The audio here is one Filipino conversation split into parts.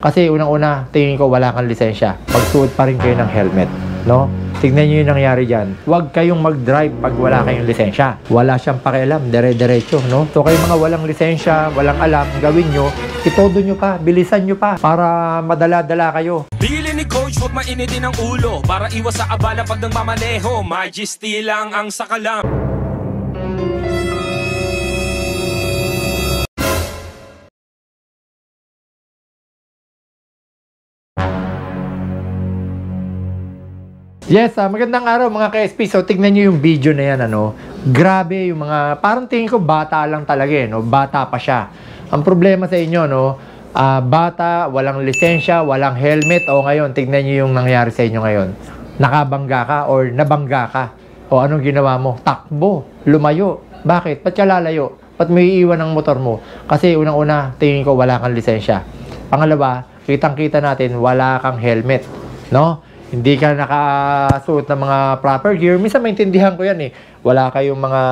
Kasi unang-una, tingin ko wala kang lisensya. Magsuot pa rin kayo ng helmet, no? Tignan nyo yung nangyari dyan. Huwag kayong mag-drive pag wala kayong lisensya. Wala siyang pakialam, dire-diretso, no? So kayo mga walang lisensya, walang alam, gawin nyo, itodo nyo pa, bilisan nyo pa, para madala-dala kayo. Bili ni Coach, huwag mainitin ang ulo, para iwas sa abala pag nagmamaneho. Majesty lang ang sakalam. Yes, magandang araw mga ka-SP. So, tignan nyo yung video na yan, ano. Grabe yung mga, parang tingin ko bata lang talaga, no. Bata pa siya. Ang problema sa inyo, no, bata, walang lisensya, walang helmet. O ngayon, tignan nyo yung nangyari sa inyo ngayon. Nakabangga ka or nabangga ka. O anong ginawa mo? Takbo, lumayo. Bakit? Ba't ka lalayo? Ba't may iiwan ng motor mo? Kasi unang-una, tingin ko wala kang lisensya. Pangalawa, kitang-kita natin, wala kang helmet, no? Hindi ka nakasuot ng mga proper gear. Minsan maintindihan ko yan eh. Wala kayong mga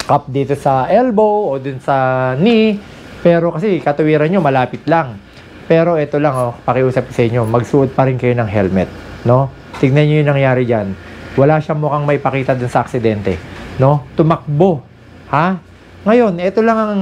cup dito sa elbow o dun sa knee. Pero kasi katuwiran nyo malapit lang. Pero ito lang, oh, pakiusap ko sa inyo, magsuot pa rin kayo ng helmet, no? Tignan nyo yung nangyari dyan. Wala siyang mukhang may pakita dun sa aksidente, no? Tumakbo, ha? Ngayon, ito lang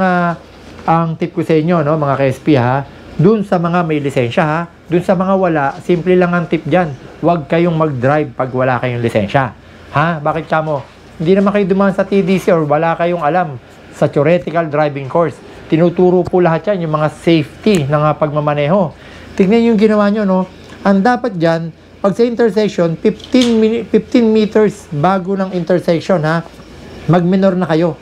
ang tip ko sa inyo, no, mga ka-SP, ha? Dun sa mga may lisensya, ha? Dun sa mga wala, simple lang ang tip dyan. Huwag kayong mag-drive pag wala kayong lisensya. Ha? Bakit mo? Hindi naman kayo dumaan sa TDC or wala kayong alam sa theoretical driving course. Tinuturo po lahat yan, yung mga safety ng pagmamaneho. Tignan yung ginawa nyo, no? Ang dapat dyan, pag sa intersection, 15 meters bago ng intersection, ha? Mag-minor na kayo.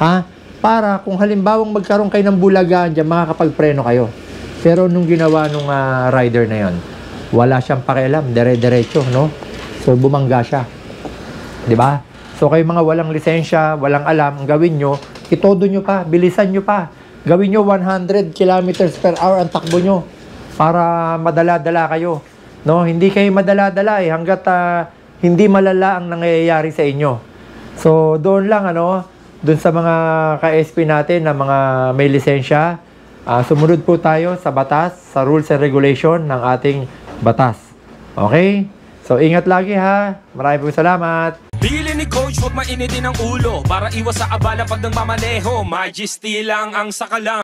Ha? Para kung halimbawang magkaroon kayo ng bulagaan dyan, makakapagpreno kayo. Pero nung ginawa nung rider na yon, wala siyang pakialam, dire-diretso, no? So bumangga siya. 'Di ba? So kayo mga walang lisensya, walang alam, ang gawin nyo, itodo nyo pa, bilisan nyo pa. Gawin nyo 100 kilometers per hour ang takbo nyo para madala-dala kayo. No, hindi kayo madala-dala eh hangga't hindi malala ang nangyayari sa inyo. So doon lang doon sa mga ka-SP natin na mga may lisensya, sumunod po tayo sa batas, sa rules and regulation ng ating batas. Okay? So, ingat lagi ha. Maraming po salamat. Bili ni Coach, huwag mainitin ang ulo, para iwas sa abala pag nagmamaneho. Majesty lang ang sakalam.